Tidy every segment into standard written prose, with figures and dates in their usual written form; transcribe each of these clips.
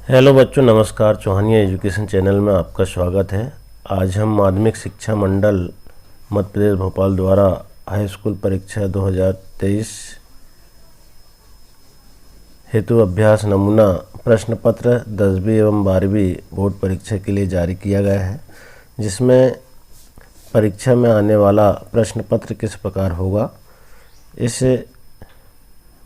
Hello बच्चों, नमस्कार। चौहानिया education channel में आपका स्वागत है। आज हम माध्यमिक शिक्षा मंडल मध्य प्रदेश भोपाल द्वारा हाई स्कूल परीक्षा 2023 हेतु अभ्यास नमूना प्रश्न पत्र 10वीं एवं 12वीं बोर्ड परीक्षा के लिए जारी किया गया है, जिसमें परीक्षा में आने वाला प्रश्न पत्र किस प्रकार होगा, इस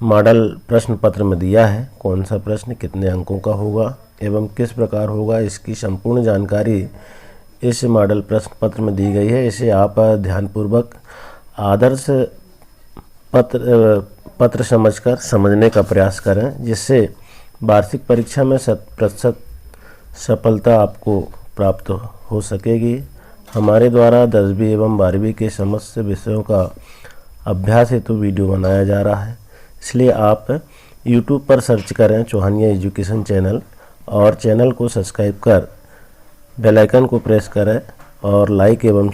मॉडल प्रश्न पत्र में दिया है। कौन सा प्रश्न कितने अंकों का होगा एवं किस प्रकार होगा, इसकी संपूर्ण जानकारी इस मॉडल प्रश्न पत्र में दी गई है। इसे आप ध्यानपूर्वक आदर्श पत्र समझकर समझने का प्रयास करें, जिससे वार्षिक परीक्षा में 100% सफलता आपको प्राप्त हो सकेगी। हमारे द्वारा 10वीं एवं 12वीं के समस्त विषयों का अभ्यास हेतु वीडियो बनाया जा रहा है, इसलिए आप YouTube पर सर्च करें चौहानिया एजुकेशन चैनल और चैनल को सब्सक्राइब कर बेल आइकन को प्रेस करें और लाइक एवं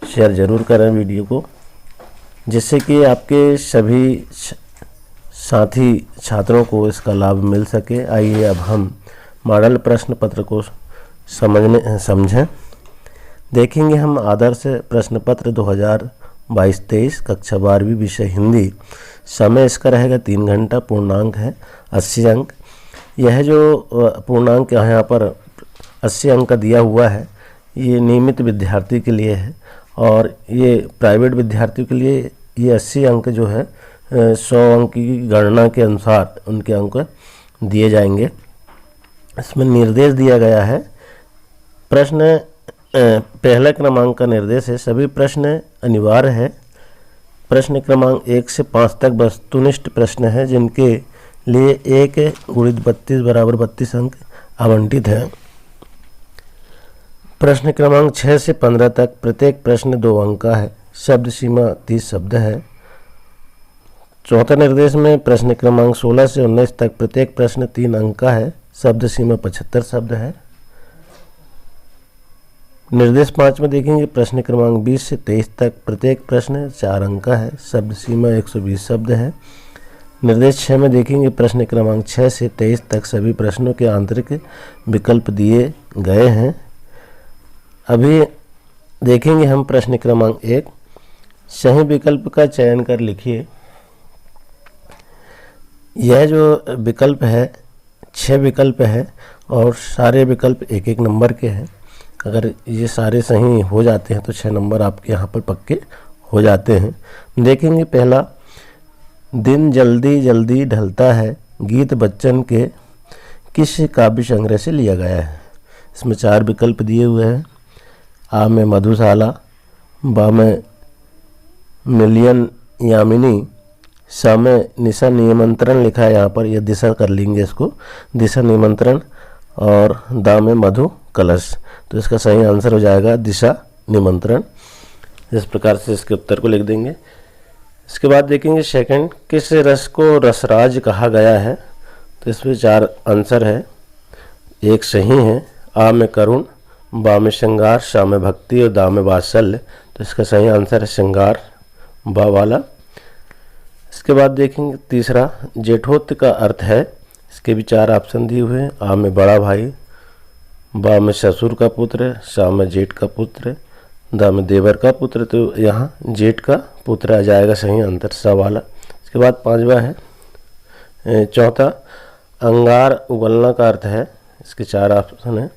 शेयर ज़रूर करें वीडियो को, जिससे कि आपके सभी साथी छात्रों को इसका लाभ मिल सके। आइए अब हम मॉडल प्रश्न पत्र को समझें। देखेंगे हम आदर्श प्रश्न पत्र 2022-23 कक्षा 12वीं विषय हिंदी। समय इसका रहेगा 3 घंटा। पूर्णांक है 80 अंक। यह जो पूर्णांक यहाँ पर 80 अंक का दिया हुआ है, ये नियमित विद्यार्थी के लिए है, और ये प्राइवेट विद्यार्थियों के लिए ये 80 अंक जो है 100 अंक की गणना के अनुसार उनके अंक दिए जाएंगे। इसमें निर्देश दिया गया है। प्रश्न पहला क्रमांक का निर्देश है, सभी प्रश्न अनिवार्य है। प्रश्न क्रमांक 1 से 5 तक वस्तुनिष्ठ प्रश्न है, जिनके लिए 1 × 32 = 32 अंक आवंटित है। प्रश्न क्रमांक 6 से 15 तक प्रत्येक प्रश्न 2 अंक का है। शब्द सीमा 30 शब्द है। चौथा निर्देश में प्रश्न क्रमांक 16 से 19 तक प्रत्येक प्रश्न 3 अंक का है। शब्द सीमा 75 शब्द है। निर्देश 5 में देखेंगे प्रश्न क्रमांक 20 से 23 तक प्रत्येक प्रश्न 4 अंक का है। शब्द सीमा 120 शब्द है। निर्देश 6 में देखेंगे प्रश्न क्रमांक 6 से 23 तक सभी प्रश्नों के आंतरिक विकल्प दिए गए हैं। अभी देखेंगे हम प्रश्न क्रमांक 1। सही विकल्प का चयन कर लिखिए। यह जो विकल्प है 6 विकल्प है और सारे विकल्प 1-1 नंबर के हैं। अगर ये सारे सही हो जाते हैं तो 6 नंबर आपके यहाँ पर पक्के हो जाते हैं। देखेंगे पहला, दिन जल्दी जल्दी ढलता है गीत बच्चन के किस काव्य संग्रह से लिया गया है। इसमें 4 विकल्प दिए हुए हैं। आ में मधुशाला, बा में मिलियन यामिनी, सा में निशा निमंत्रण लिखा है यहाँ पर, यह दिशा कर लेंगे इसको, दिशा निमंत्रण, और दा में मधु कलश। तो इसका सही आंसर हो जाएगा दिशा निमंत्रण। इस प्रकार से इसके उत्तर को लिख देंगे। इसके बाद देखेंगे सेकंड, किस रस को रसराज कहा गया है। तो इसमें 4 आंसर है, 1 सही है। आ में करुण, बा में श्रृंगार, सा में भक्ति और दा में वात्सल्य। तो इसका सही आंसर है श्रृंगार, बा वाला। इसके बाद देखेंगे तीसरा, जेठोक्त का अर्थ है। इसके भी 4 ऑप्शन दिए हुए हैं। आ में बड़ा भाई, बा में ससुर का पुत्र, सा में जेठ का पुत्र, दा में देवर का पुत्र। तो यहाँ जेठ का पुत्र आ जाएगा सही आंसर, सा वाला। इसके बाद 5वां है चौथा, अंगार उगलना का अर्थ है। इसके 4 ऑप्शन है।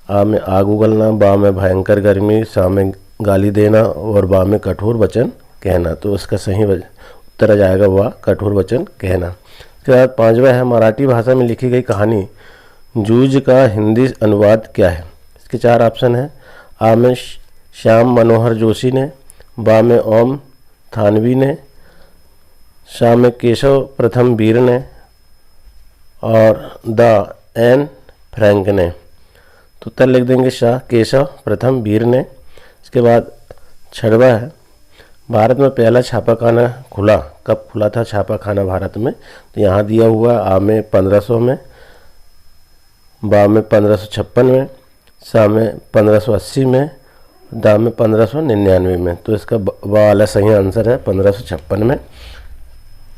आ में आग उगलना, बा में भयंकर गर्मी, सा में गाली देना और बा में कठोर वचन कहना। तो इसका सही उत्तर आ जाएगा वह कठोर वचन कहना। इसके बाद 5वां है, मराठी भाषा में लिखी गई कहानी जूझ का हिंदी अनुवाद क्या है। इसके 4 ऑप्शन है। आ में श्याम मनोहर जोशी ने, बा में ओम थानवी ने, सा में केशव प्रथम वीर ने और द एन फ्रैंक ने। तो उत्तर लिख देंगे शाह केशव प्रथम वीर ने। इसके बाद 6वां है, भारत में पहला छापाखाना खुला, कब खुला था छापाखाना भारत में। तो यहाँ दिया हुआ आ में 1500 में, बा में 1556 में, सा में 1580 में, दा में 1599 में। तो इसका वाला सही आंसर है 1556 में।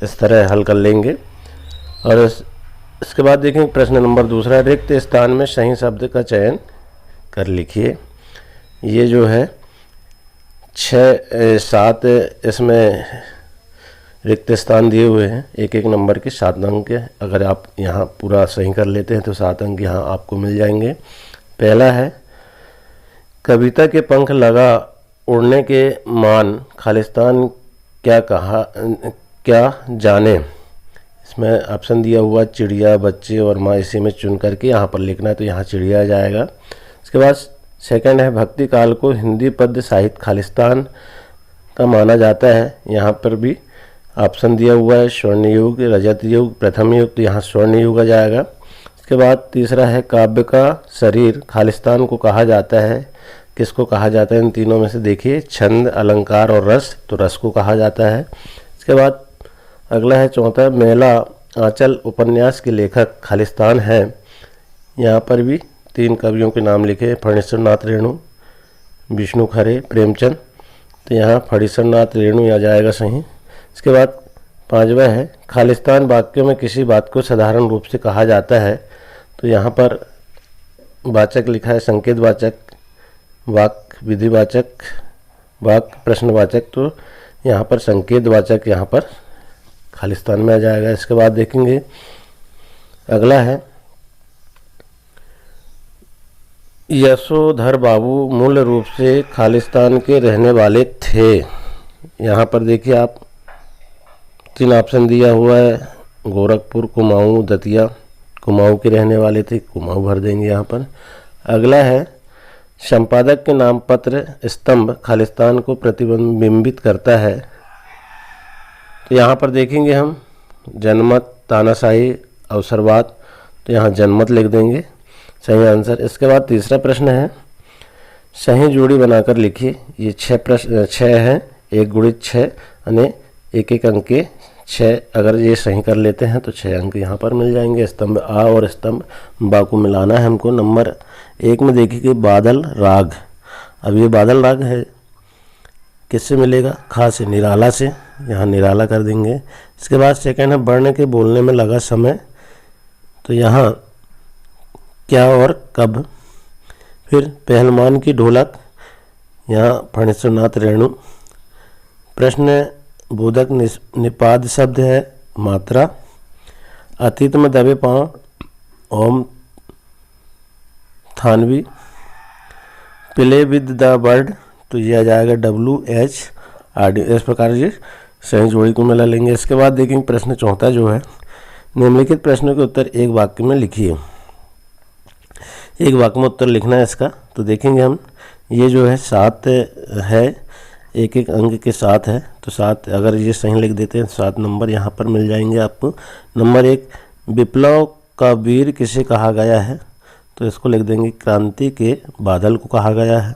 इस तरह हल कर लेंगे। और इसके बाद देखेंगे प्रश्न नंबर दूसरा, रिक्त स्थान में सही शब्द का चयन कर लिखिए। ये जो है 6 7 इसमें रिक्त स्थान दिए हुए हैं, एक एक नंबर के 7 अंक के। अगर आप यहाँ पूरा सही कर लेते हैं तो 7 अंक यहाँ आपको मिल जाएंगे। पहला है, कविता के पंख लगा उड़ने के मान खालिस्तान क्या जाने। इसमें ऑप्शन दिया हुआ चिड़िया, बच्चे और माँ, इसी में चुन करके यहाँ पर लिखना है, तो यहाँ चिड़िया आ जाएगा। इसके बाद सेकंड है, भक्ति काल को हिंदी पद्य साहित्य खालिस्तान का माना जाता है। यहाँ पर भी ऑप्शन दिया हुआ है स्वर्ण युग, रजत युग, प्रथम युग, तो यहाँ स्वर्ण युग आ जाएगा। इसके बाद तीसरा है, काव्य का शरीर खालिस्तान को कहा जाता है। किसको कहा जाता है? इन तीनों में से देखिए, छंद, अलंकार और रस, तो रस को कहा जाता है। इसके बाद अगला है चौथा, मेला आंचल उपन्यास के लेखक खालिस्तान है। यहाँ पर भी 3 कवियों के नाम लिखे, फणीश्वर नाथ रेणु, विष्णु खरे, प्रेमचंद, तो यहाँ फणीश्वर नाथ रेणु आ जाएगा सही। इसके बाद 5वां है, खालिस्तान वाक्य में किसी बात को साधारण रूप से कहा जाता है। तो यहाँ पर वाचक लिखा है संकेतवाचक, वाक्य विधिवाचक, वाक्य प्रश्नवाचक, तो यहाँ पर संकेतवाचक यहाँ पर खालिस्तान में आ जाएगा। इसके बाद देखेंगे अगला है, यशोधर बाबू मूल रूप से खालिस्तान के रहने वाले थे। यहाँ पर देखिए आप 3 ऑप्शन दिया हुआ है, गोरखपुर, कुमाऊं, दतिया। कुमाऊं के रहने वाले थे, कुमाऊं भर देंगे यहाँ पर। अगला है, संपादक के नाम पत्र स्तंभ खालिस्तान को प्रतिबिंबित करता है। तो यहाँ पर देखेंगे हम जनमत, तानाशाही, अवसरवाद, तो यहाँ जनमत लिख देंगे, सही आंसर। इसके बाद तीसरा प्रश्न है, सही जोड़ी बनाकर लिखिए। ये 6 हैं, 1 गुणित 6 यानी एक एक अंक के 6, अगर ये सही कर लेते हैं तो 6 अंक यहाँ पर मिल जाएंगे। स्तंभ आ और स्तंभ बा को मिलाना है हमको। नंबर 1 में देखिए बादल राग, अब ये बादल राग है, किससे मिलेगा? खा से, निराला से, यहाँ निराला कर देंगे। इसके बाद सेकंड है, वर्ण के बोलने में लगा समय, तो यहाँ क्या और कब। फिर पहलवान की ढोलक, यहाँ फणीश्वर नाथ रेणु। प्रश्न बोधक निपाद शब्द है मात्रा। अतीत में दबे पाँव, Om Thanvi. Play with the bird, तो ये आ जाएगा WHRD। इस प्रकार ये सही जोड़ी को मिला लेंगे। इसके बाद देखेंगे प्रश्न चौथा जो है, निम्नलिखित प्रश्नों के उत्तर एक वाक्य में लिखिए। एक वाक्य में उत्तर लिखना है इसका। तो देखेंगे हम, ये जो है 7 है, एक एक अंक के 7 है, तो 7 अगर ये सही लिख देते हैं 7 नंबर यहाँ पर मिल जाएंगे आपको। नंबर 1, विप्लव का वीर किसे कहा गया है? तो इसको लिख देंगे क्रांति के बादल को कहा गया है।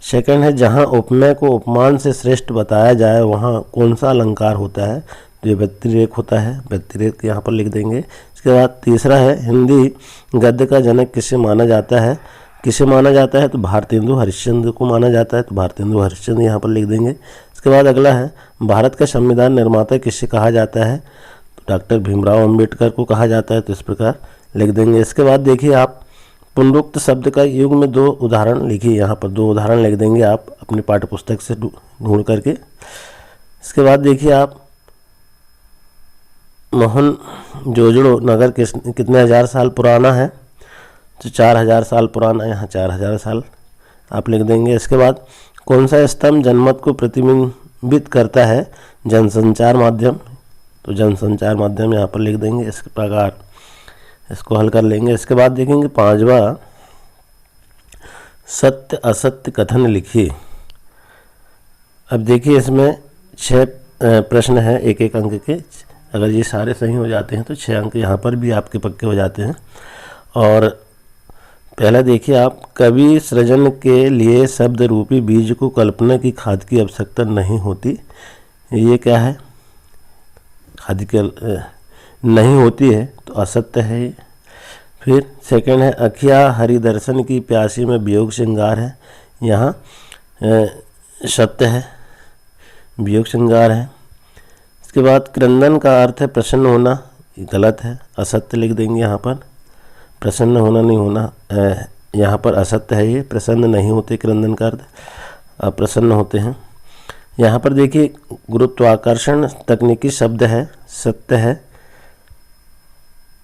सेकंड है, जहाँ उपमेय को उपमान से श्रेष्ठ बताया जाए वहाँ कौन सा अलंकार होता है? तो ये व्यतिरेक होता है, व्यतिरेक यहाँ पर लिख देंगे। इसके बाद तीसरा है, हिंदी गद्य का जनक किसे माना जाता है? किसे माना जाता है? तो भारतेंदु हरिश्चंद्र को माना जाता है, तो भारतेंदु हरिश्चंद्र यहाँ पर लिख देंगे। इसके बाद अगला है, भारत का संविधान निर्माता किसे कहा जाता है? तो डॉक्टर भीमराव अंबेडकर को कहा जाता है, तो इस प्रकार लिख देंगे। इसके बाद देखिए आप, पुनरुक्त शब्द का युग में 2 उदाहरण लिखिए। यहाँ पर 2 उदाहरण लिख देंगे आप अपनी पाठ्य पुस्तक से ढूंढ करके। इसके बाद देखिए आप, मोहनजोदड़ो नगर कितने हज़ार साल पुराना है? तो 4000 साल पुराना, यहाँ 4000 साल आप लिख देंगे। इसके बाद कौन सा स्तंभ जनमत को प्रतिबिंबित करता है? जनसंचार माध्यम, तो जनसंचार माध्यम यहाँ पर लिख देंगे। इस प्रकार इसको हल कर लेंगे। इसके बाद देखेंगे 5वां, सत्य असत्य कथन लिखिए। अब देखिए इसमें 6 प्रश्न हैं, एक एक अंक के। अगर ये सारे सही हो जाते हैं तो 6 अंक यहाँ पर भी आपके पक्के हो जाते हैं। और पहला देखिए आप, कवि सृजन के लिए शब्द रूपी बीज को कल्पना की खाद की आवश्यकता नहीं होती। ये क्या है? खाद की नहीं होती है, तो असत्य है। फिर सेकंड है, अखिया हरिदर्शन की प्यासी में वियोग श्रृंगार है, यहाँ सत्य है, वियोग श्रृंगार है। इसके बाद क्रंदन का अर्थ है प्रसन्न होना, गलत है, असत्य लिख देंगे यहाँ पर। प्रसन्न होना नहीं होना, यहाँ पर असत्य है, ये प्रसन्न नहीं होते क्रंदन का अर्थ अप्रसन्न होते हैं। यहाँ पर देखिए गुरुत्वाकर्षण तकनीकी शब्द है, सत्य है।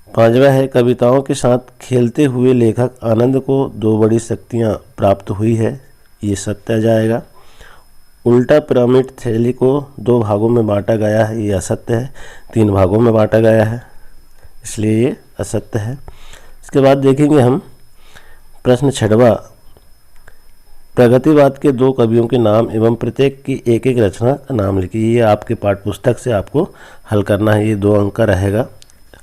5वां है कविताओं के साथ खेलते हुए लेखक आनंद को 2 बड़ी शक्तियाँ प्राप्त हुई है, ये सत्य आ जाएगा। उल्टा पिरामिड थैली को 2 भागों में बांटा गया है, ये असत्य है। 3 भागों में बांटा गया है, इसलिए ये असत्य है। इसके बाद देखेंगे हम प्रश्न 6वां, प्रगतिवाद के 2 कवियों के नाम एवं प्रत्येक की एक एक रचना का नाम लिखिए। ये आपके पाठ्य पुस्तक से आपको हल करना है, ये 2 अंक का रहेगा।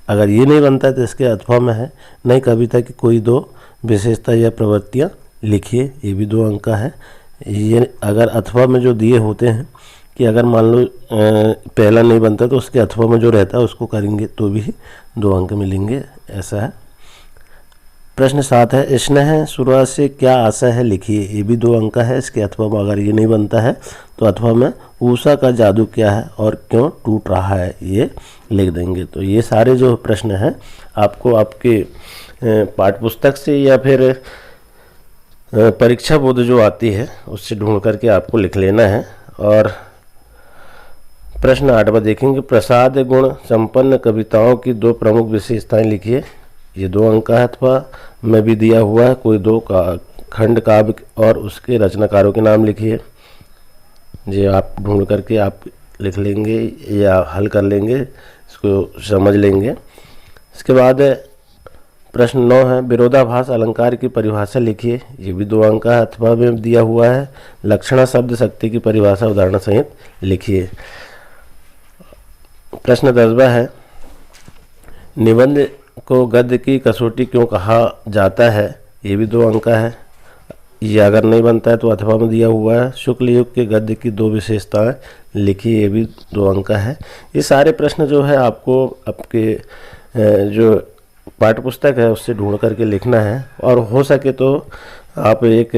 अगर ये नहीं बनता है तो इसके अथवा में है नई कविता की कोई 2 विशेषता या प्रवृत्तियाँ लिखिए, ये भी 2 अंक का है। ये अगर अथवा में जो दिए होते हैं कि अगर मान लो पहला नहीं बनता तो उसके अथवा में जो रहता है उसको करेंगे तो भी 2 अंक मिलेंगे, ऐसा है। प्रश्न 7 है स्नेह शुरुआत से क्या आशा है लिखिए, ये भी 2 अंक का है। इसके अथवा में अगर ये नहीं बनता है तो अथवा में उषा का जादू क्या है और क्यों टूट रहा है, ये लिख देंगे। तो ये सारे जो प्रश्न हैं आपको आपके पाठ्य पुस्तक से या फिर परीक्षा बोध जो आती है उससे ढूंढ करके आपको लिख लेना है। और प्रश्न 8वां देखेंगे प्रसाद गुण संपन्न कविताओं की 2 प्रमुख विशेषताएं लिखिए, ये 2 अंक का है। अथवा में भी दिया हुआ है कोई 2 खंड काव्य और उसके रचनाकारों के नाम लिखिए, ये आप ढूंढ करके आप लिख लेंगे या हल कर लेंगे, इसको समझ लेंगे। इसके बाद प्रश्न 9 है विरोधाभास अलंकार की परिभाषा लिखिए, ये भी 2 अंक का है। अथवा में दिया हुआ है लक्षणा शब्द शक्ति की परिभाषा उदाहरण सहित लिखिए। प्रश्न 10वां है निबंध को गद्य की कसौटी क्यों कहा जाता है, ये भी 2 अंक का है। ये अगर नहीं बनता है तो अथवा में दिया हुआ है शुक्ल युग के गद्य की 2 विशेषताएं लिखिए, ये भी 2 अंक का है। ये सारे प्रश्न जो है आपको आपके जो पाठ्य पुस्तक है उससे ढूंढ करके लिखना है और हो सके तो आप एक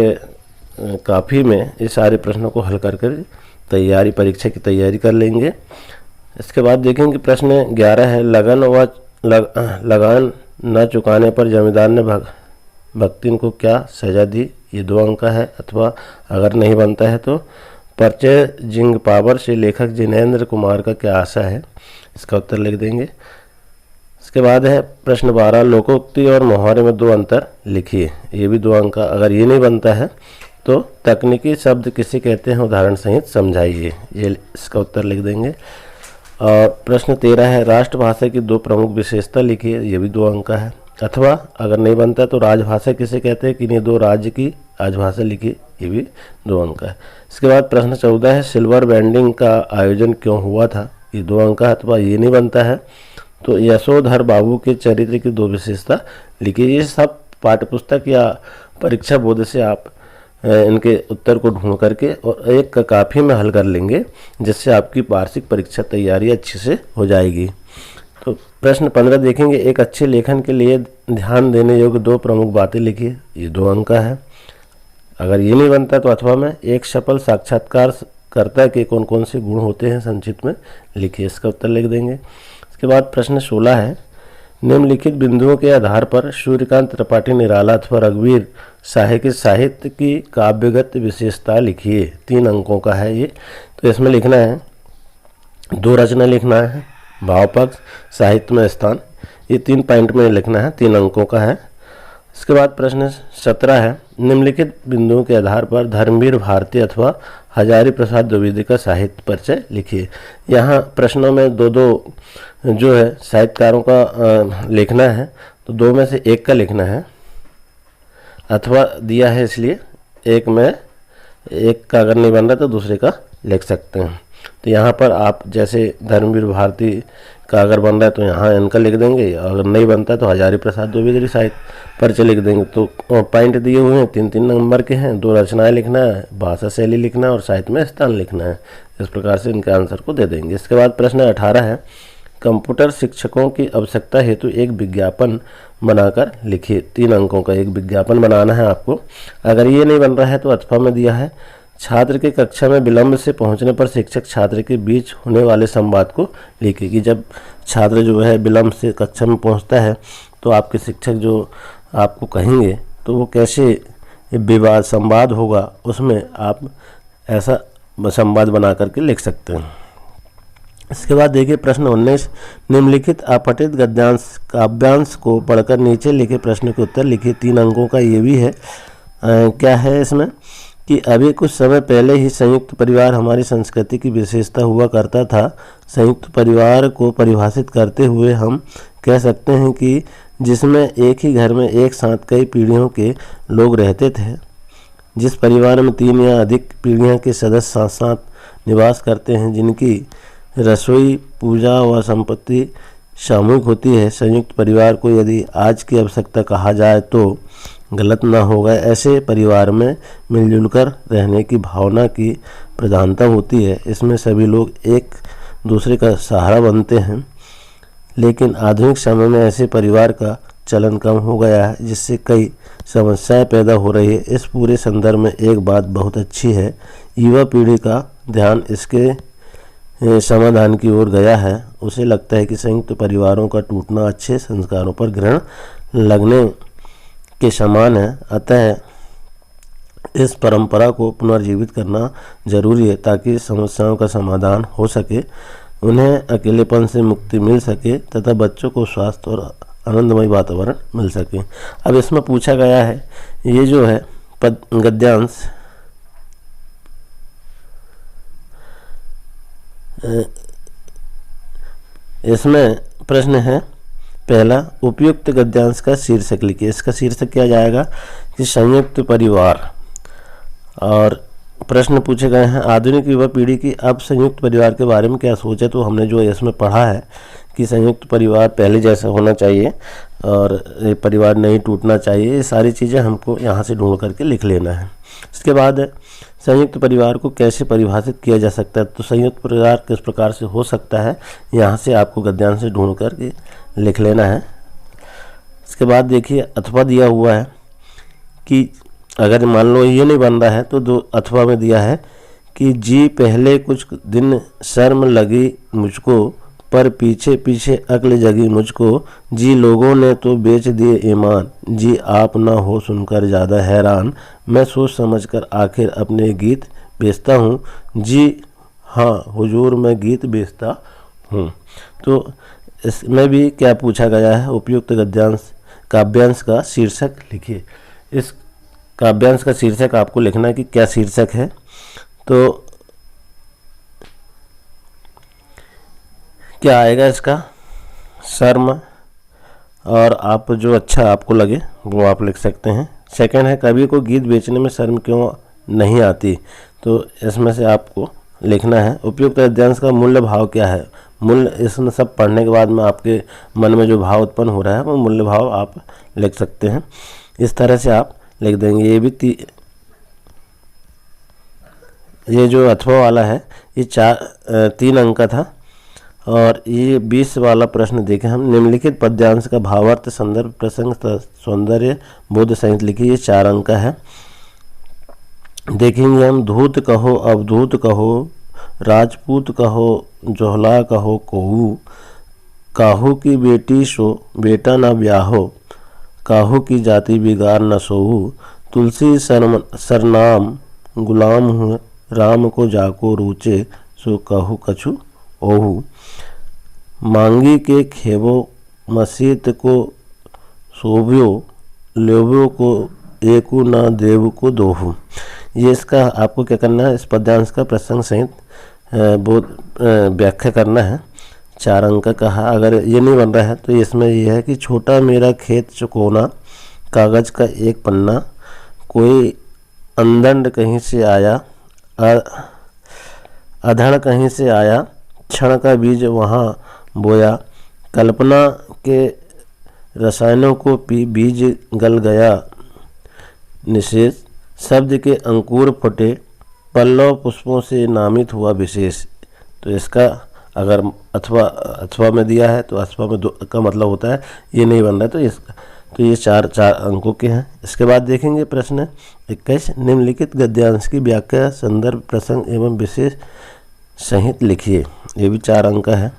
काफ़ी में ये सारे प्रश्नों को हल कर परीक्षा की तैयारी कर लेंगे। इसके बाद देखेंगे प्रश्न 11 है लगान न चुकाने पर जमींदार ने भक्तिन को क्या सजा दी, ये 2 अंक का है। अथवा अगर नहीं बनता है तो परिचय जिंग पावर से लेखक जिनेंद्र कुमार का क्या आशा है, इसका उत्तर लिख देंगे। इसके बाद है प्रश्न 12 लोकोक्ति और मुहावरे में 2 अंतर लिखिए, ये भी 2 अंक का। अगर ये नहीं बनता है तो तकनीकी शब्द किसे कहते हैं उदाहरण सहित समझाइए, ये इसका उत्तर लिख देंगे। और प्रश्न 13 है राष्ट्रभाषा की 2 प्रमुख विशेषता लिखिए, ये भी 2 अंक का है। अथवा अगर नहीं बनता तो राजभाषा किसे कहते हैं कि इन्हें 2 राज्य की राजभाषा लिखिए, ये भी 2 अंक का है। इसके बाद प्रश्न 14 है सिल्वर बैंडिंग का आयोजन क्यों हुआ था, ये 2 अंक का। अथवा ये नहीं बनता है तो यशोधर बाबू के चरित्र की 2 विशेषता लिखिए। ये सब पाठ्यपुस्तक या परीक्षा बोध से आप इनके उत्तर को ढूंढ करके और एक काफ़ी में हल कर लेंगे, जिससे आपकी वार्षिक परीक्षा तैयारी अच्छे से हो जाएगी। तो प्रश्न 15 देखेंगे एक अच्छे लेखन के लिए ध्यान देने योग्य 2 प्रमुख बातें लिखिए, ये 2 अंक का है। अगर ये नहीं बनता तो अथवा में एक सफल साक्षात्कारकर्ता के कौन कौन से गुण होते हैं संक्षिप्त में लिखिए, इसका उत्तर लिख देंगे। इसके बाद प्रश्न 16 है निम्नलिखित बिंदुओं के आधार पर सूर्यकांत त्रिपाठी निराला अथवा रघुवीर शाह के साहित्य की काव्यगत विशेषता लिखिए, 3 अंकों का है ये। तो इसमें लिखना है 2 रचना लिखना है, भावपक्ष साहित्य में स्थान, ये 3 पॉइंट में लिखना है, 3 अंकों का है। इसके बाद प्रश्न 17 है निम्नलिखित बिंदुओं के आधार पर धर्मवीर भारती अथवा हजारी प्रसाद द्विवेदी का साहित्य परिचय लिखिए। यहाँ प्रश्नों में 2-2 जो है साहित्यकारों का लिखना है, तो 2 में से 1 का लिखना है। अथवा दिया है इसलिए 1 में 1 का अगर नहीं बन रहा तो दूसरे का लिख सकते हैं। तो यहाँ पर आप जैसे धर्मवीर भारती का अगर बन रहा है तो यहाँ इनका लिख देंगे, अगर नहीं बनता तो हजारी प्रसाद द्विवेदी साहित्य परिचय लिख देंगे। तो पॉइंट दिए हुए हैं 3-3 नंबर के हैं, 2 रचनाएं लिखना है, भाषा शैली लिखना है और साहित्य में स्थान लिखना है। इस प्रकार से इनके आंसर को दे देंगे। इसके बाद प्रश्न 18 है कंप्यूटर शिक्षकों की आवश्यकता हेतु एक विज्ञापन बनाकर लिखिए, 3 अंकों का एक विज्ञापन बनाना है आपको। अगर ये नहीं बन रहा है तो अथवा में दिया है छात्र के कक्षा में विलंब से पहुंचने पर शिक्षक छात्र के बीच होने वाले संवाद को लिखिए कि जब छात्र जो है विलम्ब से कक्षा में पहुंचता है तो आपके शिक्षक जो आपको कहेंगे तो वो कैसे विवाद संवाद होगा, उसमें आप ऐसा संवाद बना करके लिख सकते हैं। इसके बाद देखिए प्रश्न 19, निम्नलिखित अपठित गद्यांश काव्यांश को पढ़कर नीचे लिखे प्रश्न के उत्तर लिखिए। 3 अंकों का ये भी है। क्या है इसमें कि अभी कुछ समय पहले ही संयुक्त परिवार हमारी संस्कृति की विशेषता हुआ करता था। संयुक्त परिवार को परिभाषित करते हुए हम कह सकते हैं कि जिसमें एक ही घर में एक साथ कई पीढ़ियों के लोग रहते थे। जिस परिवार में 3 या अधिक पीढ़ियां के सदस्य साथ साथ निवास करते हैं, जिनकी रसोई, पूजा व संपत्ति सामूहिक होती है, संयुक्त परिवार को यदि आज की आवश्यकता कहा जाए तो गलत ना होगा। ऐसे परिवार में मिलजुल कर रहने की भावना की प्रधानता होती है। इसमें सभी लोग एक दूसरे का सहारा बनते हैं। लेकिन आधुनिक समय में ऐसे परिवार का चलन कम हो गया है, जिससे कई समस्याएं पैदा हो रही है। इस पूरे संदर्भ में एक बात बहुत अच्छी है, युवा पीढ़ी का ध्यान इसके समाधान की ओर गया है। उसे लगता है कि संयुक्त परिवारों का टूटना अच्छे संस्कारों पर ग्रहण लगने के समान है। अतः इस परंपरा को पुनर्जीवित करना जरूरी है ताकि समस्याओं का समाधान हो सके, उन्हें अकेलेपन से मुक्ति मिल सके तथा बच्चों को स्वास्थ्य और आनंदमय वातावरण मिल सके। अब इसमें पूछा गया है, ये जो है गद्यांश इसमें प्रश्न है पहला, उपयुक्त गद्यांश का शीर्षक लिखिए। इसका शीर्षक क्या जाएगा कि संयुक्त परिवार। और प्रश्न पूछे गए हैं, आधुनिक युवा पीढ़ी की अब संयुक्त परिवार के बारे में क्या सोच है। तो हमने जो इसमें पढ़ा है कि संयुक्त परिवार पहले जैसा होना चाहिए और ये परिवार नहीं टूटना चाहिए। ये सारी चीज़ें हमको यहाँ से ढूंढ करके लिख लेना है। इसके बाद संयुक्त परिवार को कैसे परिभाषित किया जा सकता है। तो संयुक्त परिवार किस प्रकार से हो सकता है, यहाँ से आपको गद्यांश से ढूंढ करके लिख लेना है। इसके बाद देखिए अथवा दिया हुआ है कि अगर मान लो ये नहीं बन रहा है तो 2 अथवा में दिया है कि जी पहले कुछ दिन शर्म लगी मुझको, पर पीछे पीछे अक्ल जगी मुझको। जी लोगों ने तो बेच दिए ईमान, जी आप ना हो सुनकर ज़्यादा हैरान। मैं सोच समझकर आखिर अपने गीत बेचता हूँ, जी हाँ हुजूर मैं गीत बेचता हूँ। तो इसमें भी क्या पूछा गया है, उपयुक्त गद्यांश काव्यांश का शीर्षक लिखिए। इस काव्यांश का शीर्षक आपको लिखना है कि क्या शीर्षक है। तो क्या आएगा इसका, शर्म, और आप जो अच्छा आपको लगे वो आप लिख सकते हैं। सेकंड है, कवि को गीत बेचने में शर्म क्यों नहीं आती। तो इसमें से आपको लिखना है। उपयुक्त गद्यांश का मूल्य भाव क्या है। मूल्य, इसमें सब पढ़ने के बाद में आपके मन में जो भाव उत्पन्न हो रहा है वो मूल्य भाव आप लिख सकते हैं। इस तरह से आप लिख देंगे। ये भी ये जो अथवा वाला है ये 3 अंक का था। और ये 20 वाला प्रश्न देखें हम, निम्नलिखित पद्यांश का भावार्थ, संदर्भ, प्रसंग, सौंदर्य, बोध सहित लिखिए। ये 4 अंक का है। देखेंगे हम, धूत कहो अवधूत कहो, राजपूत कहो जोहला कहो कोहू, काहू की बेटी सो बेटा न ब्याहो, काहू की जाति बिगाड़ न सोहू, तुलसी सरनाम गुलाम हूँ, राम को जाको रूचे, सो कहू कछु ओहू, मांगी के खेबो मसीत को शोभ्यो, लोभ्यो को एकू न देव को दोहू। ये इसका आपको क्या करना है, इस पद्यांश का प्रसंग सहित व्याख्या करना है। 4 अंक का कहा। अगर ये नहीं बन रहा है तो इसमें ये है कि छोटा मेरा खेत चुकोना, कागज़ का एक पन्ना, कोई अंदंड कहीं से आया, अधड़ कहीं से आया, क्षण का बीज वहाँ बोया, कल्पना के रसायनों को पी बीज गल गया निशेष, शब्द के अंकुर फटे, पल्लव पुष्पों से नामित हुआ विशेष। तो इसका अगर अथवा में दिया है तो अथवा में 2 का मतलब होता है ये नहीं बन रहा है तो इसका तो ये 4 अंकों के हैं। इसके बाद देखेंगे प्रश्न 21, निम्नलिखित गद्यांश की व्याख्या, संदर्भ, प्रसंग एवं विशेष सहित लिखिए। ये भी 4 अंक का है।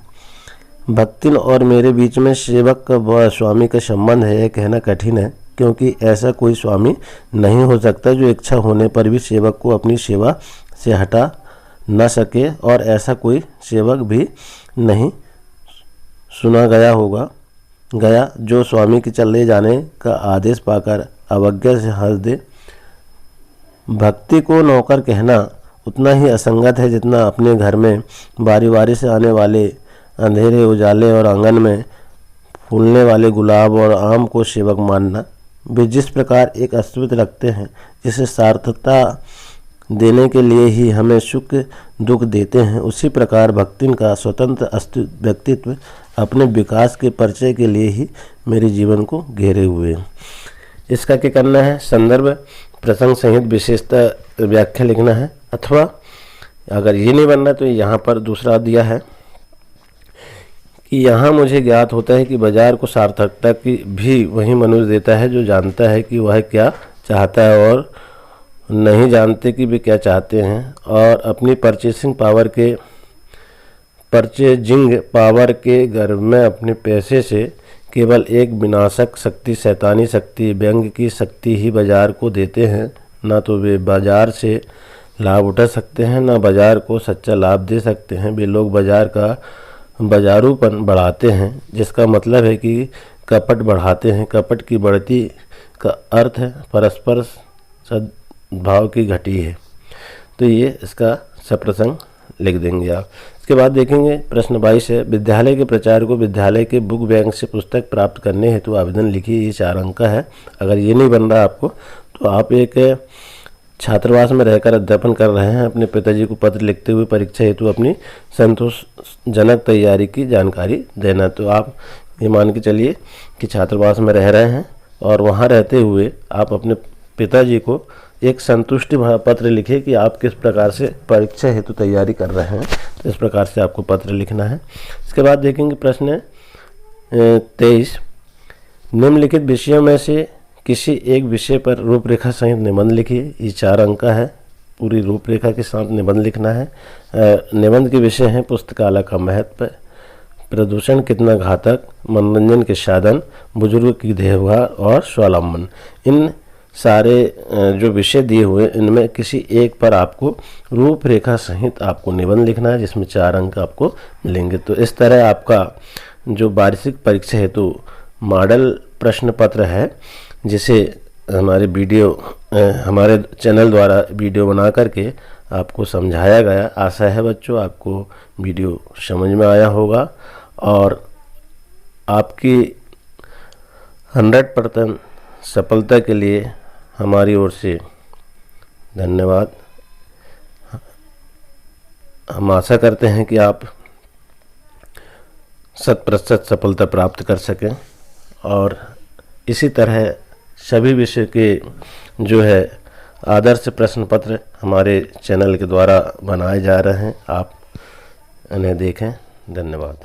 भक्तिन और मेरे बीच में सेवक व स्वामी का संबंध है, यह कहना कठिन है, क्योंकि ऐसा कोई स्वामी नहीं हो सकता जो इच्छा होने पर भी सेवक को अपनी सेवा से हटा न सके, और ऐसा कोई सेवक भी नहीं सुना गया जो स्वामी के चले जाने का आदेश पाकर अवज्ञा से हंस दे। भक्ति को नौकर कहना उतना ही असंगत है जितना अपने घर में बारी बारी से आने वाले अंधेरे उजाले और आंगन में फूलने वाले गुलाब और आम को सेवक मानना। वे जिस प्रकार एक अस्तित्व रखते हैं जिसे सार्थकता देने के लिए ही हमें सुख दुख देते हैं, उसी प्रकार भक्तिन का स्वतंत्र व्यक्तित्व अपने विकास के परिचय के लिए ही मेरे जीवन को घेरे हुए हैं। इसका क्या करना है? संदर्भ प्रसंग सहित विशेषता व्याख्या लिखना है, अथवा अगर ये नहीं बनना तो यहाँ पर दूसरा दिया है कि यहाँ मुझे ज्ञात होता है कि बाजार को सार्थकता की भी वही मनुष्य देता है जो जानता है कि वह क्या चाहता है और नहीं जानते कि वे क्या चाहते हैं, और अपनी परचेजिंग पावर के गर्भ में अपने पैसे से केवल एक विनाशक शक्ति, शैतानी शक्ति, व्यंग की शक्ति ही बाजार को देते हैं। ना तो वे बाजार से लाभ उठा सकते हैं, ना बाजार को सच्चा लाभ दे सकते हैं। वे लोग बाजार का बाजारूपन बढ़ाते हैं, जिसका मतलब है कि कपट बढ़ाते हैं। कपट की बढ़ती का अर्थ है परस्पर सद्भाव की घटी है। तो ये इसका सप्रसंग लिख देंगे आप। इसके बाद देखेंगे प्रश्न 22 है, विद्यालय के प्राचार्य को विद्यालय के बुक बैंक से पुस्तक प्राप्त करने हेतु आवेदन लिखिए। ये 4 अंक का है। अगर ये नहीं बन रहा आपको तो आप एक छात्रावास में रहकर अध्यापन कर रहे हैं, अपने पिताजी को पत्र लिखते हुए परीक्षा हेतु अपनी संतोषजनक तैयारी की जानकारी देना। तो आप ये मान के चलिए कि छात्रावास में रह रहे हैं और वहाँ रहते हुए आप अपने पिताजी को एक संतुष्टि पत्र लिखे कि आप किस प्रकार से परीक्षा हेतु तैयारी कर रहे हैं। तो इस प्रकार से आपको पत्र लिखना है। इसके बाद देखेंगे प्रश्न 23, निम्नलिखित विषयों में से किसी एक विषय पर रूपरेखा सहित निबंध लिखिए। ये 4 अंक का है। पूरी रूपरेखा के साथ निबंध लिखना है। निबंध के विषय हैं पुस्तकालय का महत्व, प्रदूषण कितना घातक, मनोरंजन के साधन, बुजुर्ग की देखभाल और स्वावलंबन। इन सारे जो विषय दिए हुए इनमें किसी एक पर आपको रूपरेखा सहित आपको निबंध लिखना है, जिसमें 4 अंक आपको मिलेंगे। तो इस तरह आपका जो वार्षिक परीक्षा हेतु मॉडल प्रश्न पत्र है, जिसे हमारे चैनल द्वारा वीडियो बना करके आपको समझाया गया। आशा है बच्चों आपको वीडियो समझ में आया होगा और आपकी 100% सफलता के लिए हमारी ओर से धन्यवाद। हम आशा करते हैं कि आप 100% सफलता प्राप्त कर सकें और इसी तरह सभी विषय के जो है आदर्श प्रश्न पत्र हमारे चैनल के द्वारा बनाए जा रहे हैं। आप इन्हें देखें। धन्यवाद।